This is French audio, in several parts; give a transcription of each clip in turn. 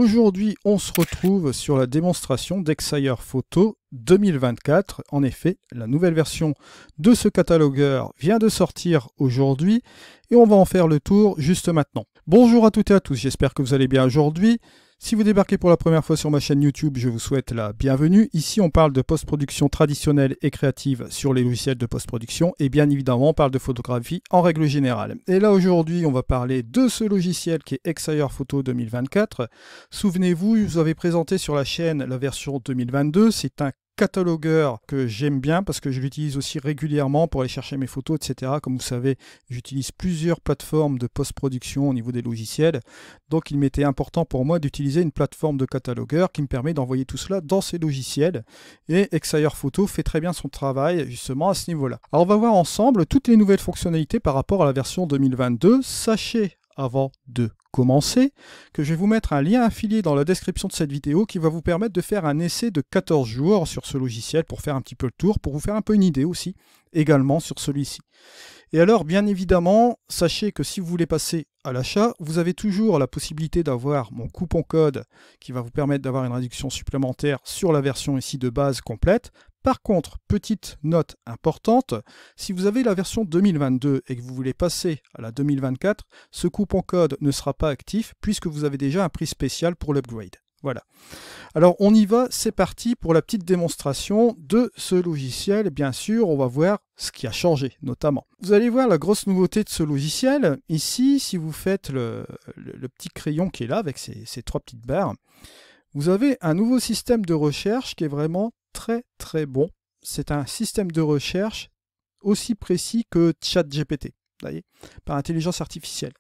Aujourd'hui, on se retrouve sur la démonstration d'Exire Photo 2024. En effet, la nouvelle version de ce catalogueur vient de sortir aujourd'hui et on va en faire le tour juste maintenant. Bonjour à toutes et à tous, j'espère que vous allez bien aujourd'hui. Si vous débarquez pour la première fois sur ma chaîne YouTube, je vous souhaite la bienvenue. Ici, on parle de post-production traditionnelle et créative sur les logiciels de post-production et bien évidemment, on parle de photographie en règle générale. Et là, aujourd'hui, on va parler de ce logiciel qui est Exire Photo 2024. Souvenez-vous, je vous avais présenté sur la chaîne la version 2022. C'est un catalogueur que j'aime bien parce que je l'utilise aussi régulièrement pour aller chercher mes photos, etc. Comme vous savez, j'utilise plusieurs plateformes de post-production au niveau des logiciels. Donc il m'était important pour moi d'utiliser une plateforme de catalogueur qui me permet d'envoyer tout cela dans ces logiciels. Et Exire Photo fait très bien son travail justement à ce niveau-là. Alors on va voir ensemble toutes les nouvelles fonctionnalités par rapport à la version 2022. Sachez, avant de commencer, que je vais vous mettre un lien affilié dans la description de cette vidéo qui va vous permettre de faire un essai de 14 jours sur ce logiciel pour faire un petit peu le tour, pour vous faire un peu une idée aussi, également sur celui-ci. Et alors, bien évidemment, sachez que si vous voulez passer à l'achat, vous avez toujours la possibilité d'avoir mon coupon code qui va vous permettre d'avoir une réduction supplémentaire sur la version ici de base complète. Par contre, petite note importante, si vous avez la version 2022 et que vous voulez passer à la 2024, ce coupon code ne sera pas actif puisque vous avez déjà un prix spécial pour l'upgrade. Voilà. Alors on y va, c'est parti pour la petite démonstration de ce logiciel. Bien sûr, on va voir ce qui a changé notamment. Vous allez voir la grosse nouveauté de ce logiciel. Ici, si vous faites le petit crayon qui est là avec ces trois petites barres, vous avez un nouveau système de recherche qui est vraiment très bon. C'est un système de recherche aussi précis que ChatGPT, voyez, par intelligence artificielle.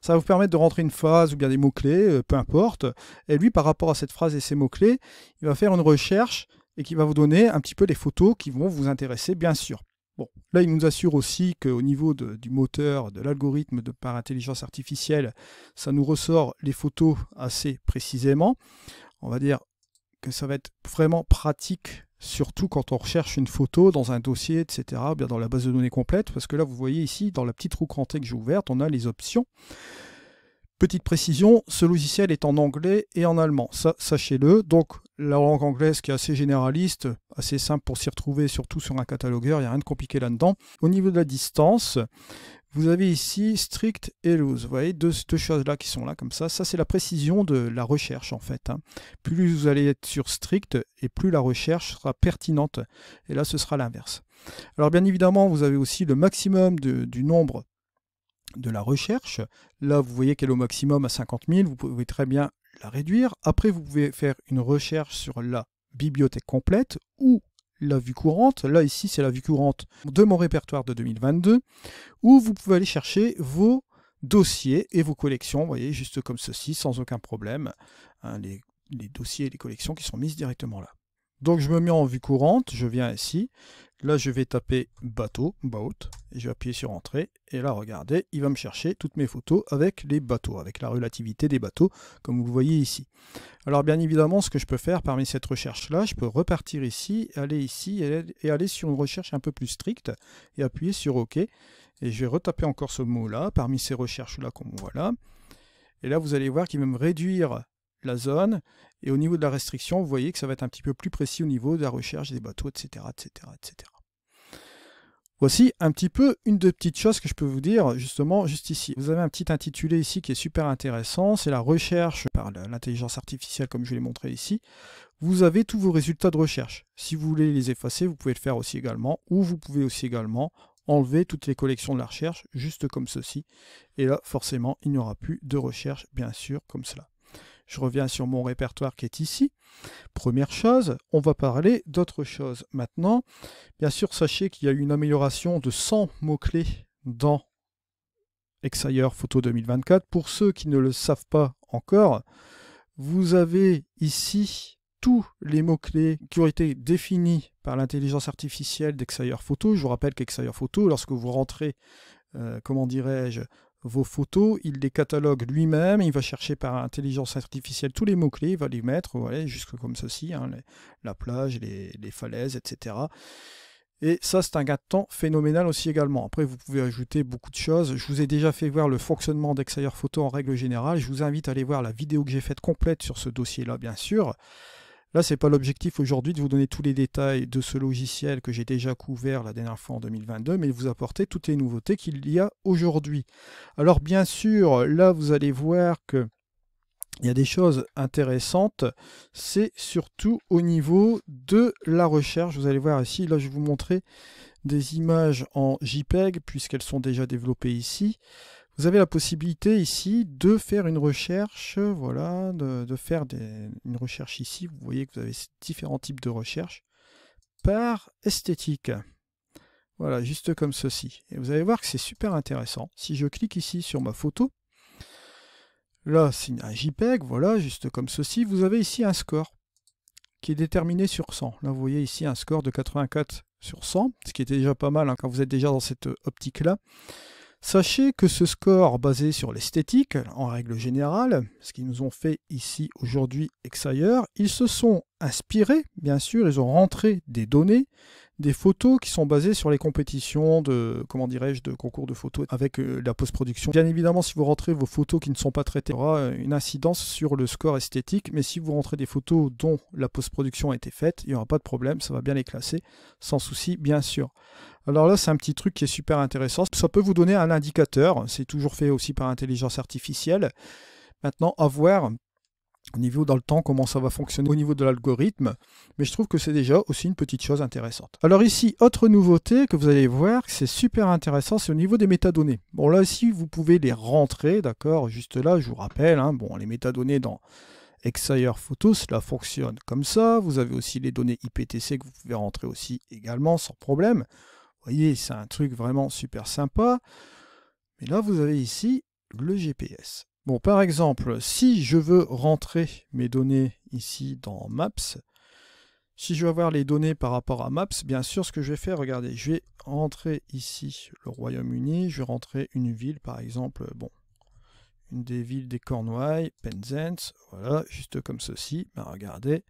Ça va vous permettre de rentrer une phrase ou bien des mots-clés, peu importe. Et lui, par rapport à cette phrase et ces mots-clés, il va faire une recherche et qui va vous donner un petit peu les photos qui vont vous intéresser, bien sûr. Bon, là, il nous assure aussi qu'au niveau du moteur, de l'algorithme par intelligence artificielle, ça nous ressort les photos assez précisément. On va dire que ça va être vraiment pratique, surtout quand on recherche une photo dans un dossier, etc., ou bien dans la base de données complète, parce que là, vous voyez ici, dans la petite roue crantée que j'ai ouverte, on a les options. Petite précision, ce logiciel est en anglais et en allemand, ça, sachez-le. Donc, la langue anglaise qui est assez généraliste, assez simple pour s'y retrouver, surtout sur un catalogueur, il n'y a rien de compliqué là-dedans. Au niveau de la distance, vous avez ici strict et loose. Vous voyez deux choses-là qui sont là comme ça. Ça, c'est la précision de la recherche en fait. Plus vous allez être sur strict et plus la recherche sera pertinente. Et là, ce sera l'inverse. Alors bien évidemment, vous avez aussi le maximum du nombre de la recherche. Là, vous voyez qu'elle est au maximum à 50 000. Vous pouvez très bien la réduire. Après, vous pouvez faire une recherche sur la bibliothèque complète ou la vue courante. Là, ici, c'est la vue courante de mon répertoire de 2022, où vous pouvez aller chercher vos dossiers et vos collections, vous voyez, juste comme ceci, sans aucun problème. Les dossiers et les collections qui sont mises directement là. Donc, je me mets en vue courante, je viens ici. Là, je vais taper bateau, boat, et je vais appuyer sur entrée. Et là, regardez, il va me chercher toutes mes photos avec les bateaux, avec la relativité des bateaux, comme vous le voyez ici. Alors, bien évidemment, ce que je peux faire parmi cette recherche-là, je peux repartir ici et aller sur une recherche un peu plus stricte et appuyer sur OK. Et je vais retaper encore ce mot-là parmi ces recherches-là, comme voilà. Et là, vous allez voir qu'il va me réduire la zone. Et au niveau de la restriction, vous voyez que ça va être un petit peu plus précis au niveau de la recherche des bateaux, etc., etc., etc. Voici un petit peu une des petites choses que je peux vous dire justement juste ici. Vous avez un petit intitulé ici qui est super intéressant, c'est la recherche par l'intelligence artificielle comme je l'ai montré ici. Vous avez tous vos résultats de recherche. Si vous voulez les effacer, vous pouvez le faire aussi également, ou vous pouvez aussi également enlever toutes les collections de la recherche, juste comme ceci. Et là, forcément, il n'y aura plus de recherche, bien sûr, comme cela. Je reviens sur mon répertoire qui est ici. Première chose, on va parler d'autre chose maintenant. Bien sûr, sachez qu'il y a eu une amélioration de 100 mots-clés dans Exire Photo 2024. Pour ceux qui ne le savent pas encore, vous avez ici tous les mots-clés qui ont été définis par l'intelligence artificielle d'Exire Photo. Je vous rappelle qu'Exire Photo, lorsque vous rentrez, comment dirais-je, vos photos, il les catalogue lui-même, il va chercher par intelligence artificielle tous les mots-clés, il va les mettre, voilà, jusque comme ceci, la plage, les falaises, etc. Et ça, c'est un gain de temps phénoménal aussi également. Après, vous pouvez ajouter beaucoup de choses. Je vous ai déjà fait voir le fonctionnement d'Exire Photo en règle générale. Je vous invite à aller voir la vidéo que j'ai faite complète sur ce dossier-là, bien sûr. Là, ce n'est pas l'objectif aujourd'hui de vous donner tous les détails de ce logiciel que j'ai déjà couvert la dernière fois en 2022, mais de vous apporter toutes les nouveautés qu'il y a aujourd'hui. Alors, bien sûr, là, vous allez voir que il y a des choses intéressantes, c'est surtout au niveau de la recherche. Vous allez voir ici, là je vais vous montrer des images en JPEG puisqu'elles sont déjà développées ici. Vous avez la possibilité ici de faire une recherche, voilà, de faire une recherche ici. Vous voyez que vous avez différents types de recherches par esthétique. Voilà, juste comme ceci. Et vous allez voir que c'est super intéressant. Si je clique ici sur ma photo, là, c'est un JPEG, voilà, juste comme ceci. Vous avez ici un score qui est déterminé sur 100. Là, vous voyez ici un score de 84 sur 100, ce qui était déjà pas mal hein, quand vous êtes déjà dans cette optique-là. Sachez que ce score basé sur l'esthétique, en règle générale, ce qu'ils nous ont fait ici aujourd'hui Exire, ils se sont inspirés, bien sûr, ils ont rentré des données, des photos qui sont basées sur les compétitions de, comment dirais-je, de concours de photos avec la post-production. Bien évidemment, si vous rentrez vos photos qui ne sont pas traitées, il y aura une incidence sur le score esthétique, mais si vous rentrez des photos dont la post-production a été faite, il n'y aura pas de problème, ça va bien les classer, sans souci, bien sûr. Alors là, c'est un petit truc qui est super intéressant. Ça peut vous donner un indicateur, c'est toujours fait aussi par intelligence artificielle. Maintenant, à voir au niveau dans le temps comment ça va fonctionner au niveau de l'algorithme, mais je trouve que c'est déjà aussi une petite chose intéressante. Alors ici, autre nouveauté que vous allez voir, c'est super intéressant, c'est au niveau des métadonnées. Bon là aussi, vous pouvez les rentrer, d'accord, juste là, je vous rappelle, hein, bon, les métadonnées dans Exire Photo, cela fonctionne comme ça. Vous avez aussi les données IPTC que vous pouvez rentrer aussi également sans problème. Vous voyez, c'est un truc vraiment super sympa. Mais là, vous avez ici le GPS. Bon, par exemple, si je veux rentrer mes données ici dans Maps, si je veux avoir les données par rapport à Maps, bien sûr, ce que je vais faire, regardez, je vais rentrer ici le Royaume-Uni, je vais rentrer une ville, par exemple, bon, une des villes des Cornouailles, Penzance, voilà, juste comme ceci, ben regardez.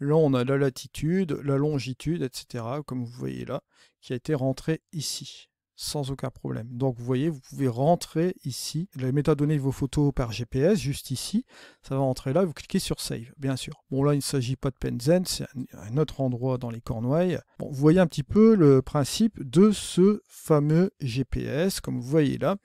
Là, on a la latitude, la longitude, etc., comme vous voyez là, qui a été rentré ici, sans aucun problème. Donc, vous voyez, vous pouvez rentrer ici, les métadonnées de vos photos par GPS, juste ici, ça va rentrer là, vous cliquez sur Save, bien sûr. Bon, là, il ne s'agit pas de Penzance, c'est un autre endroit dans les Cornouailles. Bon, vous voyez un petit peu le principe de ce fameux GPS, comme vous voyez là.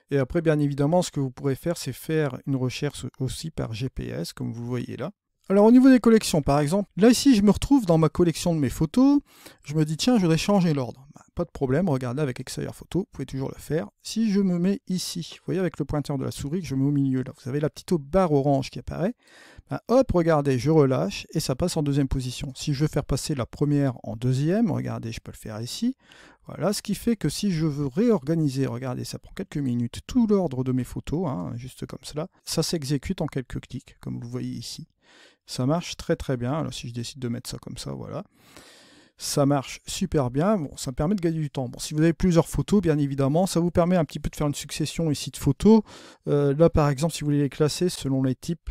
Et après, bien évidemment, ce que vous pourrez faire, c'est faire une recherche aussi par GPS, comme vous voyez là. Alors au niveau des collections, par exemple, là ici je me retrouve dans ma collection de mes photos, je me dis tiens je voudrais changer l'ordre. Ben, pas de problème, regardez avec Exire Photo, vous pouvez toujours le faire. Si je me mets ici, vous voyez avec le pointeur de la souris que je mets au milieu là, vous avez la petite barre orange qui apparaît, ben, hop regardez, je relâche et ça passe en deuxième position. Si je veux faire passer la première en deuxième, regardez je peux le faire ici. Voilà, ce qui fait que si je veux réorganiser, regardez, ça prend quelques minutes, tout l'ordre de mes photos, hein, juste comme cela, ça s'exécute en quelques clics, comme vous voyez ici. Ça marche très très bien. Alors si je décide de mettre ça comme ça, voilà. Ça marche super bien. Bon, ça me permet de gagner du temps. Bon, si vous avez plusieurs photos, bien évidemment, ça vous permet un petit peu de faire une succession ici de photos. Là, par exemple, si vous voulez les classer selon les types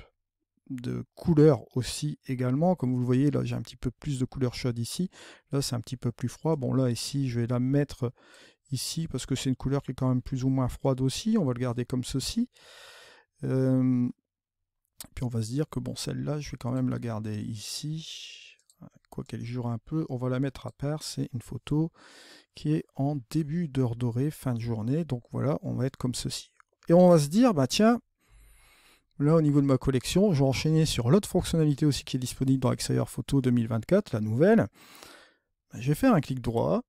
de couleurs aussi également. Comme vous le voyez, là, j'ai un petit peu plus de couleur chaude ici. Là, c'est un petit peu plus froid. Bon, là, ici, je vais la mettre ici parce que c'est une couleur qui est quand même plus ou moins froide aussi. On va le garder comme ceci. Puis on va se dire que bon, celle-là, je vais quand même la garder ici. Quoi qu'elle jure un peu, on va la mettre à part. C'est une photo qui est en début d'heure dorée, fin de journée. Donc voilà, on va être comme ceci. Et on va se dire, bah tiens, là au niveau de ma collection, je vais enchaîner sur l'autre fonctionnalité aussi qui est disponible dans Exire Photo 2024, la nouvelle. Bah, je vais faire un clic droit.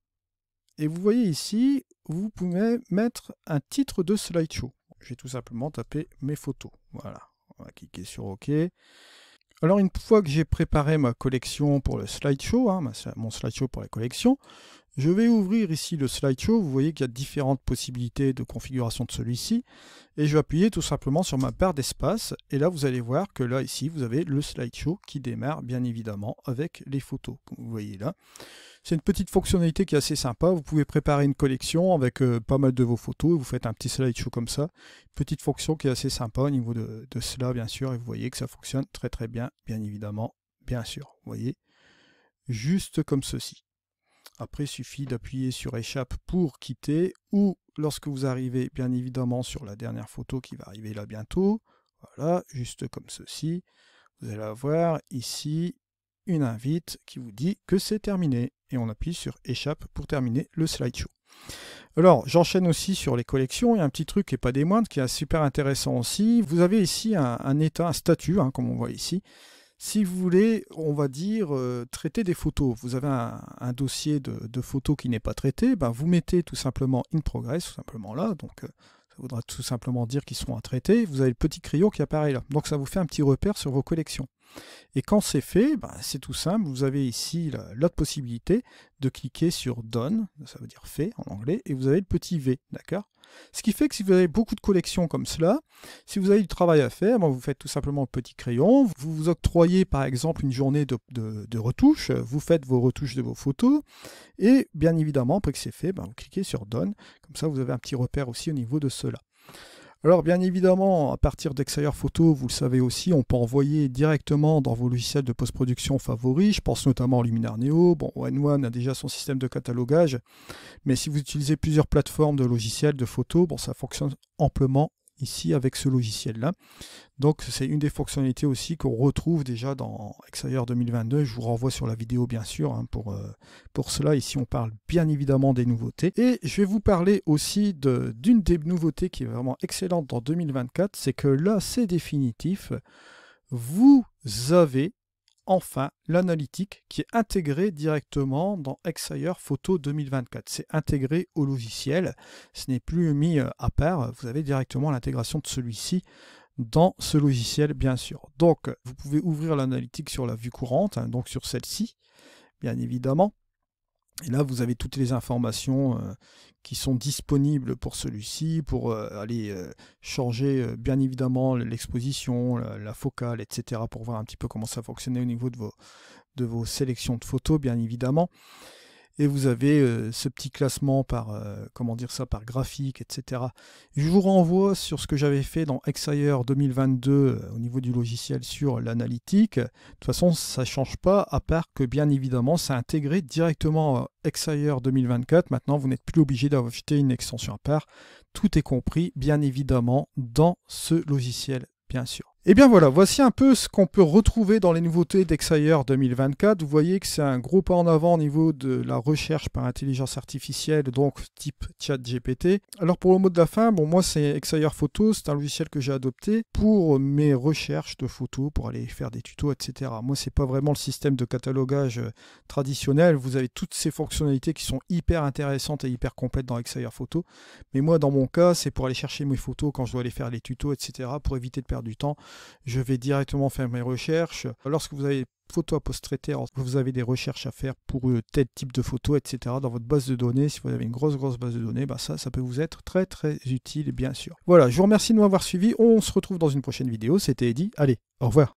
Et vous voyez ici, vous pouvez mettre un titre de slideshow. Je vais tout simplement taper mes photos. Voilà. On va cliquer sur OK. Alors une fois que j'ai préparé ma collection pour le slideshow, hein, mon slideshow pour la collection, je vais ouvrir ici le slideshow. Vous voyez qu'il y a différentes possibilités de configuration de celui-ci. Et je vais appuyer tout simplement sur ma barre d'espace. Et là, vous allez voir que là, ici, vous avez le slideshow qui démarre, bien évidemment, avec les photos. Comme vous voyez là. C'est une petite fonctionnalité qui est assez sympa. Vous pouvez préparer une collection avec pas mal de vos photos. Et vous faites un petit slideshow comme ça. Petite fonction qui est assez sympa au niveau de cela, bien sûr. Et vous voyez que ça fonctionne très très bien, bien évidemment, bien sûr. Vous voyez, juste comme ceci. Après, il suffit d'appuyer sur échappe pour quitter, ou lorsque vous arrivez bien évidemment sur la dernière photo qui va arriver là bientôt, voilà, juste comme ceci, vous allez avoir ici une invite qui vous dit que c'est terminé. Et on appuie sur échappe pour terminer le slideshow. Alors, j'enchaîne aussi sur les collections. Il y a un petit truc qui n'est pas des moindres, qui est super intéressant aussi. Vous avez ici un état, un statut, hein, comme on voit ici. Si vous voulez, on va dire, traiter des photos, vous avez un dossier de photos qui n'est pas traité, ben vous mettez tout simplement in progress, tout simplement là, donc ça voudra tout simplement dire qu'ils seront à traiter. Vous avez le petit crayon qui apparaît là, donc ça vous fait un petit repère sur vos collections. Et quand c'est fait, ben c'est tout simple, vous avez ici l'autre possibilité de cliquer sur Done, ça veut dire fait en anglais, et vous avez le petit V, d'accord? Ce qui fait que si vous avez beaucoup de collections comme cela, si vous avez du travail à faire, ben vous faites tout simplement le petit crayon, vous vous octroyez par exemple une journée de retouche, vous faites vos retouches de vos photos, et bien évidemment, après que c'est fait, ben vous cliquez sur Done, comme ça vous avez un petit repère aussi au niveau de cela. Alors bien évidemment, à partir d'Exire Photo, vous le savez aussi, on peut envoyer directement dans vos logiciels de post-production favoris. Je pense notamment au Luminar Neo. Bon, One a déjà son système de catalogage, mais si vous utilisez plusieurs plateformes de logiciels de photos, bon, ça fonctionne amplement ici avec ce logiciel-là. Donc c'est une des fonctionnalités aussi qu'on retrouve déjà dans Exire 2022. Je vous renvoie sur la vidéo bien sûr hein, pour cela. Ici on parle bien évidemment des nouveautés. Et je vais vous parler aussi d'une des nouveautés qui est vraiment excellente dans 2024. C'est que là c'est définitif. Vous avez enfin l'analytique qui est intégrée directement dans Exire Photo 2024. C'est intégré au logiciel. Ce n'est plus mis à part. Vous avez directement l'intégration de celui-ci dans ce logiciel, bien sûr. Donc, vous pouvez ouvrir l'analytique sur la vue courante, hein, donc sur celle-ci, bien évidemment. Et là, vous avez toutes les informations qui sont disponibles pour celui-ci, pour aller changer bien évidemment l'exposition, la focale, etc., pour voir un petit peu comment ça fonctionnait au niveau de vos sélections de photos, bien évidemment. Et vous avez ce petit classement par, comment dire ça, par graphique, etc. Je vous renvoie sur ce que j'avais fait dans Exire 2022 au niveau du logiciel sur l'analytique. De toute façon, ça ne change pas, à part que bien évidemment, c'est intégré directement à Exire 2024. Maintenant, vous n'êtes plus obligé d'acheter une extension à part. Tout est compris, bien évidemment, dans ce logiciel, bien sûr. Et bien voilà, voici un peu ce qu'on peut retrouver dans les nouveautés d'Exire 2024. Vous voyez que c'est un gros pas en avant au niveau de la recherche par intelligence artificielle, donc type ChatGPT. Alors pour le mot de la fin, bon moi c'est Exire Photo, c'est un logiciel que j'ai adopté pour mes recherches de photos, pour aller faire des tutos, etc. Moi c'est pas vraiment le système de catalogage traditionnel, vous avez toutes ces fonctionnalités qui sont hyper intéressantes et hyper complètes dans Exire Photo. Mais moi dans mon cas, c'est pour aller chercher mes photos quand je dois aller faire les tutos, etc. pour éviter de perdre du temps. Je vais directement faire mes recherches. Lorsque vous avez photo à post-traiter, vous avez des recherches à faire pour tel type de photo, etc. dans votre base de données. Si vous avez une grosse base de données, bah ça peut vous être très utile, bien sûr. Voilà, je vous remercie de m'avoir suivi. On se retrouve dans une prochaine vidéo. C'était Eddy. Allez, au revoir.